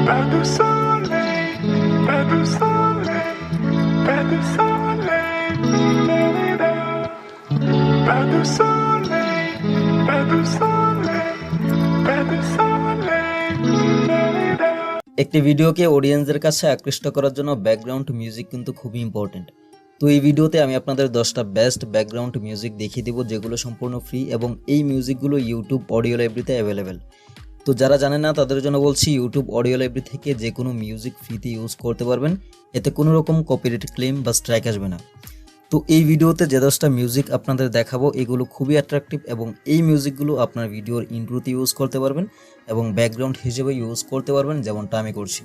Pas de soleil, pas de soleil, pas de soleil, la-la-la. Pas de soleil, pas de soleil, pas de soleil, la-la-la. একটি ভিডিওকে অডিয়েন্সদের কাছে আকৃষ্ট করার জন্য background music কিন্তু খুবই ইম্পর্টেন্ট। তো এই ভিডিওতে আমি আপনাদের 10টা বেস্ট ব্যাকগ্রাউন্ড মিউজিক দেখিয়ে দেবো, যেগুলো সম্পূর্ণ ফ্রি এবং এই মিউজিকগুলো ইউটিউব অডিও লাইব্রেরিতে অ্যাভেলেবেল। তো যারা জানেন না তাদের জন্য বলছি, ইউটিউব অডিও লাইব্রেরি থেকে যে কোনো মিউজিক ফ্রিতে ইউজ করতে পারবেন, এতে কোনো রকম কপিরাইট ক্লেম বা স্ট্রাইক আসবে না। তো এই ভিডিওতে যে 10টা মিউজিক আপনাদের দেখাবো এগুলো খুবই অ্যাট্রাকটিভ এবং এই মিউজিকগুলো আপনার ভিডিওর ইন্ট্রোতে ইউজ করতে পারবেন এবং ব্যাকগ্রাউন্ড হিসেবে ইউজ করতে পারবেন, যেমনটা আমি করছি।